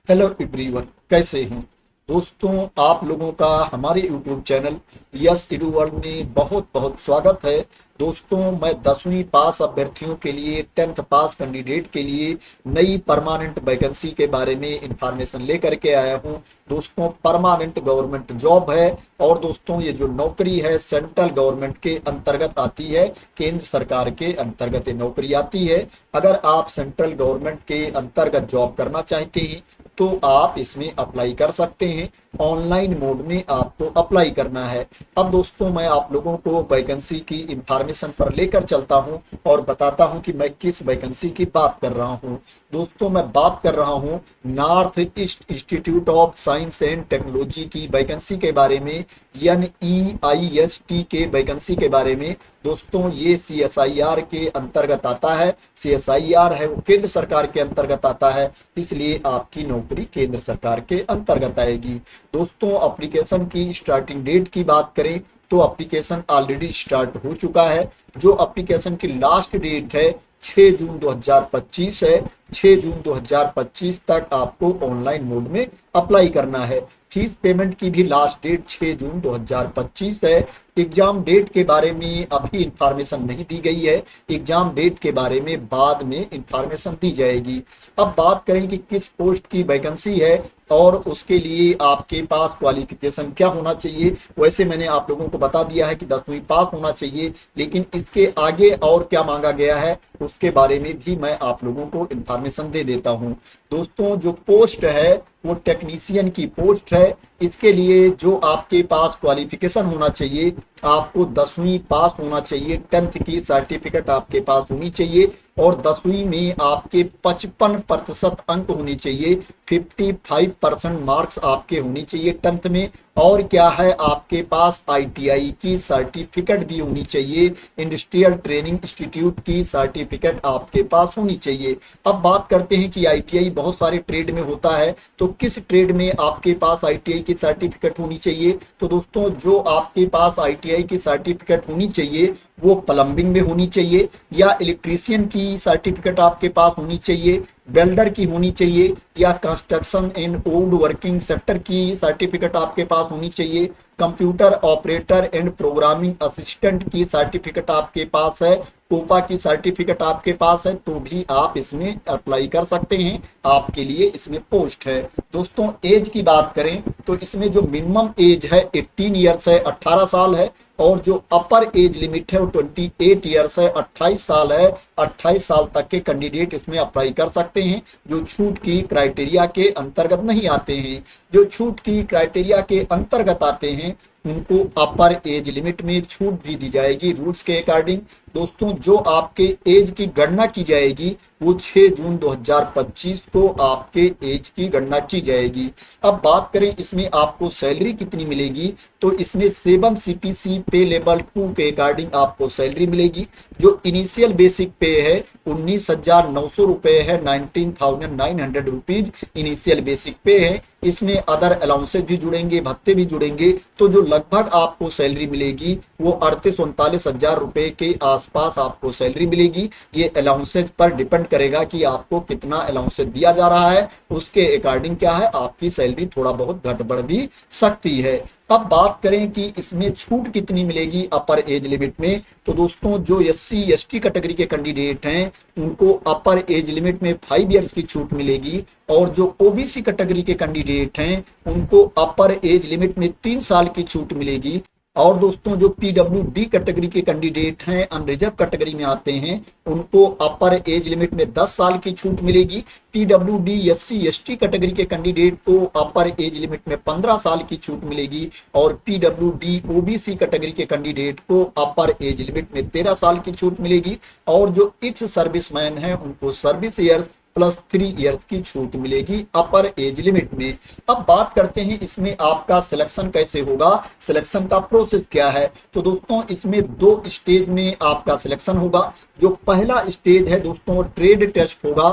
Hello everyone, कैसे हैं दोस्तों। आप लोगों का हमारे YouTube channel yes edu world में बहुत बहुत स्वागत है। दोस्तों, मैं 10वीं पास अभ्यर्थियों के लिए 10th पास कैंडिडेट के लिए नई परमानेंट वैकेंसी के बारे में इंफॉर्मेशन लेकर के आया हूं। दोस्तों, परमानेंट गवर्नमेंट जॉब है और दोस्तों ये जो नौकरी है सेंट्रल गवर्नमेंट के अंतर्गत आती है, केंद्र सरकार के अंतर्गत ये नौकरी आती है। अगर आप सेंट्रल गवर्नमेंट के अंतर्गत जॉब करना चाहते हैं तो आप इसमें अप्लाई कर सकते हैं। ऑनलाइन मोड में आपको अप्लाई करना है। अब दोस्तों, मैं आप लोगों को वैकेंसी की इंफॉर्मेशन पर लेकर चलता हूं और बताता हूं कि मैं किस वैकेंसी की बात कर रहा हूं। दोस्तों, मैं बात कर रहा हूं north east institute of science and technology की वैकेंसी के बारे में, NEIST के वैकेंसी के बारे में। दोस्तों, ये CSIR के अंतर्गत आता है। CSIR है वो केंद्र सरकार के अंतर्गत आता है, इसलिए आपकी नौकरी केंद्र सरकार के अंतर्गत आएगी। दोस्तों, एप्लीकेशन की स्टार्टिंग डेट की बात करें तो एप्लीकेशन ऑलरेडी स्टार्ट हो चुका है। जो एप्लीकेशन की लास्ट डेट है 6 जून 2025 है। 6 जून 2025 तक आपको ऑनलाइन मोड में अप्लाई करना है। फीस पेमेंट की भी लास्ट डेट 6 जून 2025 है। एग्जाम डेट के बारे में अभी इंफॉर्मेशन नहीं दी गई है। एग्जाम डेट के बारे में बाद में इंफॉर्मेशन दी जाएगी। अब बात करें कि किस पोस्ट की वैकेंसी है और उसके लिए आपके पास क्वालिफिकेशन क्या होना चाहिए। वैसे मैंने आप लोगों को बता दिया है कि 10वीं पास होना चाहिए, लेकिन इसके आगे और क्या मांगा गया है उसके बारे में भी मैं आप लोगों को इंफॉर्मेशन दे देता हूं। दोस्तों, जो पोस्ट है वो टेक्नीशियन की पोस्ट है। इसके लिए जो आपके पास क्वालिफिकेशन होना चाहिए, आपको 10वीं पास होना चाहिए। 10th की सर्टिफिकेट आपके पास होनी चाहिए और 10वीं में आपके 55% अंक होने चाहिए। 55% मार्क्स आपके होने चाहिए 10th में। और क्या है, आपके पास ITI की सर्टिफिकेट भी होनी चाहिए। इंडस्ट्रियल ट्रेनिंग इंस्टीट्यूट की सर्टिफिकेट आपके पास होनी चाहिए। अब बात करते हैं कि ITI बहुत सारे ट्रेड में होता है, तो किस ट्रेड में आपके पास ITI की सर्टिफिकेट होनी चाहिए। तो दोस्तों, जो आपके पास ITI की सर्टिफिकेट होनी चाहिए वो प्लम्बिंग में होनी चाहिए, या इलेक्ट्रीशियन की सर्टिफिकेट आपके पास होनी चाहिए, वेल्डर की होनी चाहिए, या construction and would working sector की सर्टिफिकेट आपके पास होनी चाहिए। Computer operator and programming assistant की सर्टिफिकेट आपके पास है, कोपा की सर्टिफिकेट आपके पास है, तो भी आप इसमें अप्लाई कर सकते हैं। आपके लिए इसमें पोस्ट है। दोस्तों, एज की बात करें तो इसमें जो मिनिमम एज है 18 ईयर्स है, 18 साल है, और जो अपर एज लिमिट है वो 28 ईयर्स है, 28 साल है। 28 साल तक के कैंडिडेट इसमें अप्लाई कर सकते हैं जो छूट की क्राइटेरिया के अंतर्गत नहीं आते हैं। जो छूट की क्राइटेरिया के अंतर्गत आते हैं उनको अपर एज लिमिट में छूट भी दी जाएगी रूल्स के अकॉर्डिंग। दोस्तों, जो आपके एज की गणना की जाएगी वो 6 जून 2025 को आपके एज की गणना की जाएगी। अब बात करें इसमें आपको सैलरी कितनी मिलेगी, तो इसमें 7 CPC पे लेवल 2 के अकॉर्डिंग आपको सैलरी मिलेगी। जो इनिशियल बेसिक पे है 19,900 रुपए है, 19,900 रुपीज इनिशियल बेसिक पे है। इसमें अदर अलाउंसेस भी जुड़ेंगे, भत्ते भी जुड़ेंगे, तो जो लगभग आपको सैलरी मिलेगी वो 38-39 हजार रुपए के आसपास आपको सैलरी मिलेगी। ये अलाउंसेस पर डिपेंड करेगा कि आपको कितना अलाउंसेस दिया जा रहा है, उसके अकॉर्डिंग क्या है आपकी सैलरी थोड़ा बहुत घट बढ़ भी सकती है। अब बात करें कि इसमें छूट कितनी मिलेगी अपर एज लिमिट में, तो दोस्तों, जो SC ST कैटेगरी के कैंडिडेट हैं उनको अपर एज लिमिट में 5 इयर्स की छूट मिलेगी, और जो OBC कैटेगरी के कैंडिडेट हैं उनको अपर एज लिमिट में 3 साल की छूट मिलेगी। और दोस्तों, जो PWD कैटेगरी के कैंडिडेट हैं, अनरिजर्व कैटेगरी में आते हैं, उनको अपर एज लिमिट में 10 साल की छूट मिलेगी। PWD SC ST कैटेगरी के कैंडिडेट को अपर एज लिमिट में 15 साल की छूट मिलेगी, और PWD OBC कैटेगरी के कैंडिडेट को अपर एज लिमिट में 13 साल की छूट मिलेगी। और जो एक्स सर्विसमैन है उनको सर्विस ईयर्स +3 इयर्स की छूट मिलेगी अपर एज लिमिट में। अब बात करते हैं इसमें आपका सिलेक्शन कैसे होगा, सिलेक्शन का प्रोसेस क्या है। तो दोस्तों, इसमें 2 स्टेज में आपका सिलेक्शन होगा। जो पहला स्टेज है दोस्तों ट्रेड टेस्ट होगा,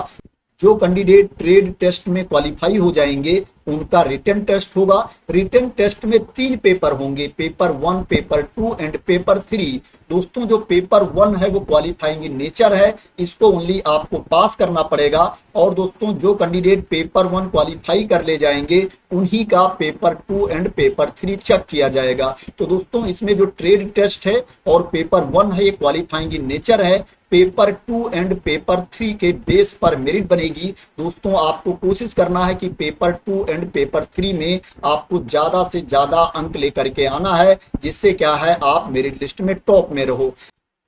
जो कैंडिडेट ट्रेड टेस्ट में क्वालिफाई हो जाएंगे उनका रिटन टेस्ट होगा। रिटन टेस्ट में 3 पेपर होंगे, पेपर 1, पेपर 2 एंड पेपर 3। दोस्तों जो पेपर 1 है वो क्वालिफाइंग इन नेचर है, इसको ओनली आपको पास करना पड़ेगा। और दोस्तों जो कैंडिडेट पेपर 1 क्वालिफाई कर ले जाएंगे उन्हीं का पेपर 2 एंड पेपर 3 चेक किया जाएगा। तो दोस्तों इसमें जो ट्रेड टेस्ट है और पेपर 1 है ये क्वालिफाइंग इन नेचर है। पेपर 2 एंड पेपर 3 के बेस पर मेरिट बनेगी। दोस्तों आपको कोशिश करना है कि पेपर 2 एंड पेपर 3 में आपको ज्यादा से ज्यादा अंक लेकर के आना है, जिससे क्या है आप मेरिट लिस्ट में टॉप में रहो।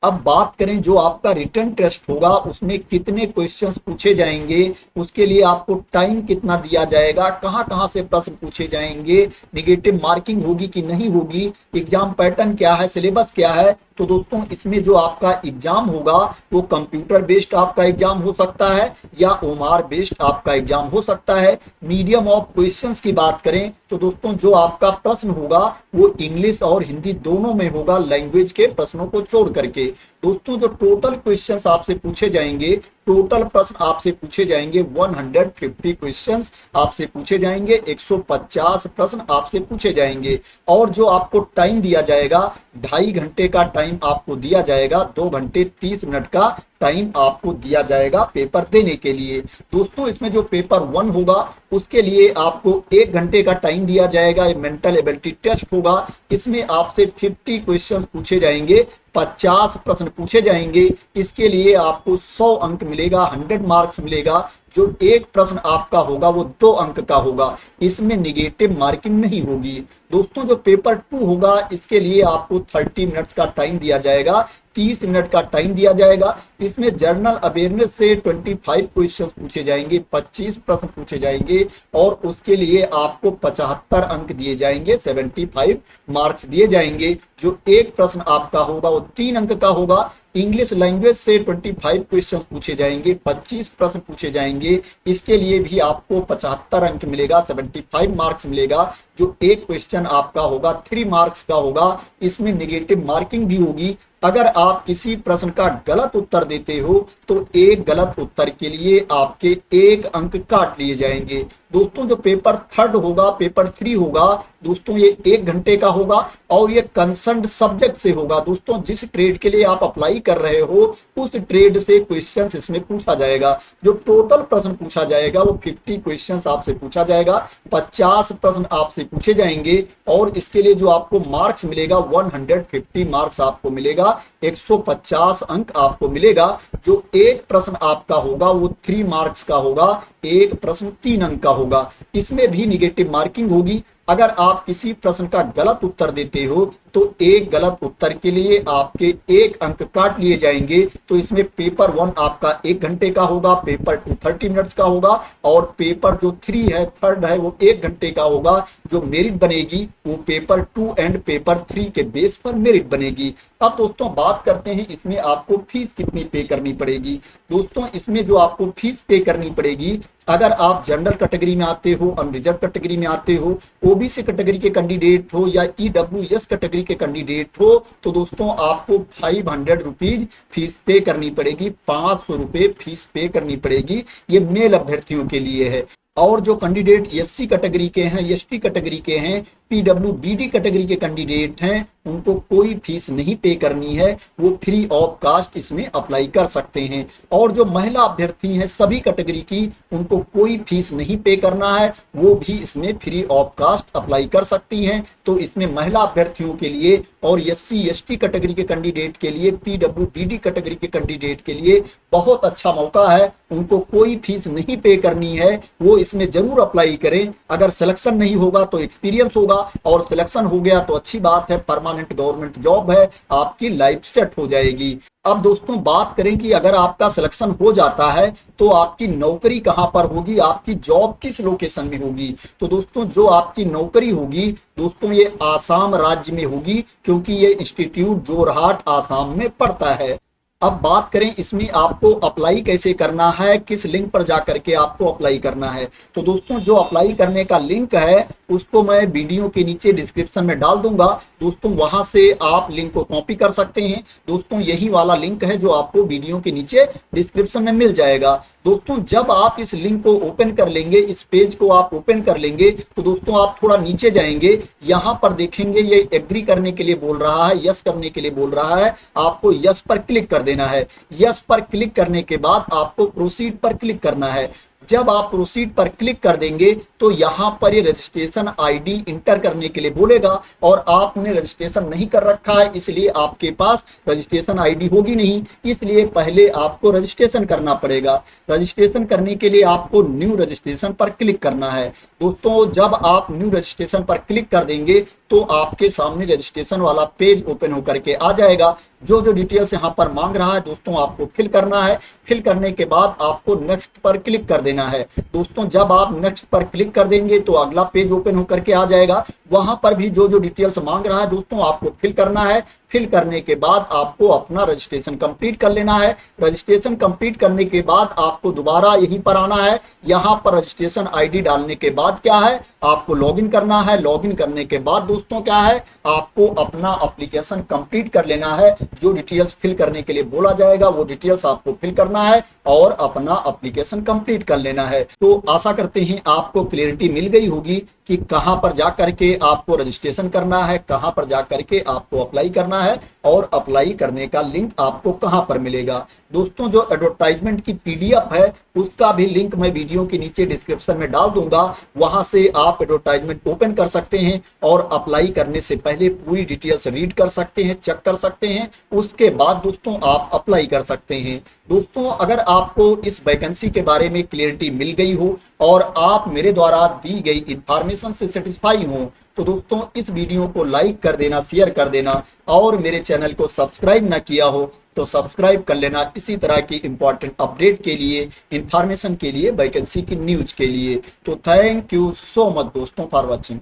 अब बात करें जो आपका रिटन टेस्ट होगा उसमें कितने क्वेश्चंस पूछे जाएंगे, उसके लिए आपको टाइम कितना दिया जाएगा, कहां कहां से प्रश्न पूछे जाएंगे, निगेटिव मार्किंग होगी कि नहीं होगी, एग्जाम पैटर्न क्या है, सिलेबस क्या है। तो दोस्तों इसमें जो आपका एग्जाम होगा वो कंप्यूटर बेस्ड आपका एग्जाम हो सकता है या ओएमआर बेस्ड आपका एग्जाम हो सकता है। मीडियम ऑफ क्वेश्चंस की बात करें तो दोस्तों जो आपका प्रश्न होगा वो इंग्लिश और हिंदी दोनों में होगा, लैंग्वेज के प्रश्नों को छोड़ करके। दोस्तों जो टोटल क्वेश्चंस आपसे पूछे जाएंगे, टोटल प्रश्न आपसे पूछे जाएंगे 150 क्वेश्चंस आपसे पूछे जाएंगे, 150 प्रश्न आपसे पूछे जाएंगे। और जो आपको टाइम दिया जाएगा 2.5 घंटे का टाइम आपको दिया जाएगा, 2 घंटे 30 मिनट का टाइम आपको दिया जाएगा पेपर देने के लिए। दोस्तों इसमें जो पेपर 1 होगा उसके लिए आपको 1 घंटे का टाइम दिया जाएगा, ये मेंटल एबिलिटी टेस्ट होगा। इसमें आपसे 50 क्वेश्चंस पूछे जाएंगे, 50 प्रश्न पूछे जाएंगे। इसके लिए आपको 100 अंक मिलेगा, 100 मार्क्स मिलेगा। जो एक प्रश्न आपका होगा वो 2 अंक का होगा, इसमें निगेटिव मार्किंग नहीं होगी। दोस्तों जो पेपर 2 होगा इसके लिए आपको 30 मिनट्स का टाइम दिया जाएगा, 30 मिनट का टाइम दिया जाएगा। इसमें जनरल अवेयरनेस से 25 क्वेश्चंस पूछे जाएंगे, 25 प्रश्न पूछे जाएंगे और उसके लिए आपको 75 अंक दिए जाएंगे, 75 मार्क्स दिए जाएंगे। जो एक प्रश्न आपका होगा वो 3 अंक का होगा। इंग्लिश लैंग्वेज से 25 क्वेश्चंस पूछे जाएंगे, 25 प्रश्न पूछे जाएंगे। इसके लिए भी आपको 75 अंक मिलेगा, 75 मार्क्स मिलेगा। जो एक क्वेश्चन आपका होगा 3 मार्क्स का होगा, इसमें निगेटिव मार्किंग भी होगी। अगर आप किसी प्रश्न का गलत उत्तर देते हो तो एक गलत उत्तर के लिए आपके 1 अंक काट लिए जाएंगे। दोस्तों जो पेपर 3 होगा, पेपर 3 होगा दोस्तों ये 1 घंटे का होगा और ये कंसर्न सब्जेक्ट से होगा। दोस्तों जिस ट्रेड के लिए आप अप्लाई कर रहे हो उस ट्रेड से क्वेश्चंस इसमें पूछा जाएगा। जो टोटल प्रश्न पूछा जाएगा वो 50 क्वेश्चंस आपसे पूछा जाएगा, 50 प्रश्न आपसे पूछे जाएंगे और इसके लिए जो आपको मार्क्स मिलेगा 150 मार्क्स आपको मिलेगा, 150 अंक आपको मिलेगा। जो एक प्रश्न आपका होगा वो 3 मार्क्स का होगा, एक प्रश्न 3 अंक का होगा। इसमें भी निगेटिव मार्किंग होगी। अगर आप किसी प्रश्न का गलत उत्तर देते हो तो एक गलत उत्तर के लिए आपके 1 अंक काट लिए जाएंगे। तो इसमें पेपर 1 आपका 1 घंटे का होगा, पेपर 2 30 मिनट्स का होगा और पेपर जो 3 है, 3rd है, वो 1 घंटे का होगा। जो मेरिट बनेगी वो पेपर 2 एंड पेपर 3 के बेस पर मेरिट बनेगी। अब दोस्तों बात करते हैं इसमें आपको फीस कितनी पे करनी पड़ेगी। दोस्तों इसमें जो आपको फीस पे करनी पड़ेगी, अगर आप जनरल कैटेगरी में आते हो, अनरिजर्व कैटेगरी में आते हो, ओबीसी कैटेगरी के कैंडिडेट हो या ईडब्ल्यूएस कैटेगरी के कैंडिडेट हो, तो दोस्तों आपको 500 रुपीज फीस पे करनी पड़ेगी, 500 रुपए फीस पे करनी पड़ेगी। ये मेल अभ्यर्थियों के लिए है। और जो कैंडिडेट एससी कैटेगरी के हैं, एसटी कैटेगरी के हैं, पीडब्ल्यूबीडी कैटेगरी के कैंडिडेट हैं, उनको कोई फीस नहीं पे करनी है, वो फ्री ऑफ कास्ट इसमें अप्लाई कर सकते हैं। और जो महिला अभ्यर्थी हैं सभी कैटेगरी की, उनको कोई फीस नहीं पे करना है, वो भी इसमें फ्री ऑफ कास्ट अप्लाई कर सकती हैं। तो इसमें महिला अभ्यर्थियों के लिए और एससी एसटी कैटेगरी के कैंडिडेट के लिए, पीडब्ल्यूबीडी कैटेगरी के कैंडिडेट के लिए बहुत अच्छा मौका है। उनको कोई फीस नहीं पे करनी है, वो इसमें जरूर अप्लाई करें। अगर सिलेक्शन नहीं होगा तो एक्सपीरियंस होगा और सिलेक्शन हो गया तो अच्छी बात है, परमानेंट गवर्नमेंट जॉब है, आपकी लाइफ सेट हो जाएगी। अब दोस्तों बात करें कि अगर आपका सिलेक्शन हो जाता है तो आपकी नौकरी कहां पर होगी, आपकी जॉब किस लोकेशन में होगी। तो दोस्तों जो आपकी नौकरी होगी दोस्तों ये आसाम राज्य में होगी, क्योंकि ये इंस्टीट्यूट जोरहाट आसाम में पड़ता है। अब बात करें इसमें आपको अप्लाई कैसे करना है, किस लिंक पर जाकर के आपको अप्लाई करना है। तो दोस्तों जो अप्लाई करने का लिंक है उसको मैं वीडियो के नीचे डिस्क्रिप्शन में डाल दूंगा। दोस्तों वहां से आप लिंक को कॉपी कर सकते हैं। दोस्तों यही वाला लिंक है जो आपको वीडियो के नीचे डिस्क्रिप्शन में मिल जाएगा। दोस्तों जब आप इस लिंक को ओपन कर लेंगे, इस पेज को आप ओपन कर लेंगे, तो दोस्तों आप थोड़ा नीचे जाएंगे, यहां पर देखेंगे ये एग्री करने के लिए बोल रहा है, यस करने के लिए बोल रहा है, आपको यस पर क्लिक कर देना है। यस पर क्लिक करने के बाद आपको प्रोसीड पर क्लिक करना है। जब आप प्रोसीड पर क्लिक कर देंगे तो यहां पर ये रजिस्ट्रेशन आईडी इंटर करने के लिए बोलेगा, और आपने रजिस्ट्रेशन नहीं कर रखा है इसलिए आपके पास रजिस्ट्रेशन आईडी होगी नहीं, इसलिए पहले आपको रजिस्ट्रेशन करना पड़ेगा। रजिस्ट्रेशन करने के लिए आपको न्यू रजिस्ट्रेशन पर क्लिक करना है। दोस्तों जब आप न्यू रजिस्ट्रेशन पर क्लिक कर देंगे तो आपके सामने रजिस्ट्रेशन वाला पेज ओपन होकर के आ जाएगा। जो जो डिटेल्स यहाँ पर मांग रहा है दोस्तों आपको फिल करना है। फिल करने के बाद आपको नेक्स्ट पर क्लिक कर देना है। दोस्तों जब आप नेक्स्ट पर क्लिक कर देंगे तो अगला पेज ओपन होकर के आ जाएगा। वहां पर भी जो जो डिटेल्स मांग रहा है दोस्तों आपको फिल करना है। फिल करने के बाद आपको अपना रजिस्ट्रेशन कंप्लीट कर लेना है। रजिस्ट्रेशन कंप्लीट करने के बाद आपको दोबारा यहीं पर आना है। यहाँ पर रजिस्ट्रेशन आईडी डालने के बाद क्या है, आपको लॉगिन करना है। लॉगिन करने के बाद दोस्तों क्या है, आपको अपना एप्लीकेशन कंप्लीट कर लेना है। जो डिटेल्स फिल करने के लिए बोला जाएगा वो डिटेल्स आपको फिल करना है और अपना एप्लीकेशन कंप्लीट कर लेना है। तो आशा करते हैं आपको क्लियरिटी मिल गई होगी कि कहां पर जाकर के आपको रजिस्ट्रेशन करना है, कहां पर जाकर के आपको अप्लाई करना है और अप्लाई करने का लिंक आपको कहां पर मिलेगा। दोस्तों जो एडवर्टाइजमेंट की पीडीएफ है उसका भी लिंक मैं वीडियो के नीचे डिस्क्रिप्शन में डाल दूंगा। वहां से आप एडवर्टाइजमेंट ओपन कर सकते हैं और अप्लाई करने से पहले पूरी डिटेल्स रीड कर सकते हैं, चेक कर सकते हैं। उसके बाद दोस्तों आप अप्लाई कर सकते हैं। दोस्तों अगर आपको इस वैकेंसी के बारे में क्लियरिटी मिल गई हो और आप मेरे द्वारा दी गई इंफॉर्मेशन से सेटिस्फाई हो तो दोस्तों इस वीडियो को लाइक कर देना, शेयर कर देना, और मेरे चैनल को सब्सक्राइब ना किया हो तो सब्सक्राइब कर लेना इसी तरह की इंपॉर्टेंट अपडेट के लिए, इंफॉर्मेशन के लिए, वैकेंसी की न्यूज के लिए। तो थैंक यू सो मच दोस्तों फॉर वॉचिंग।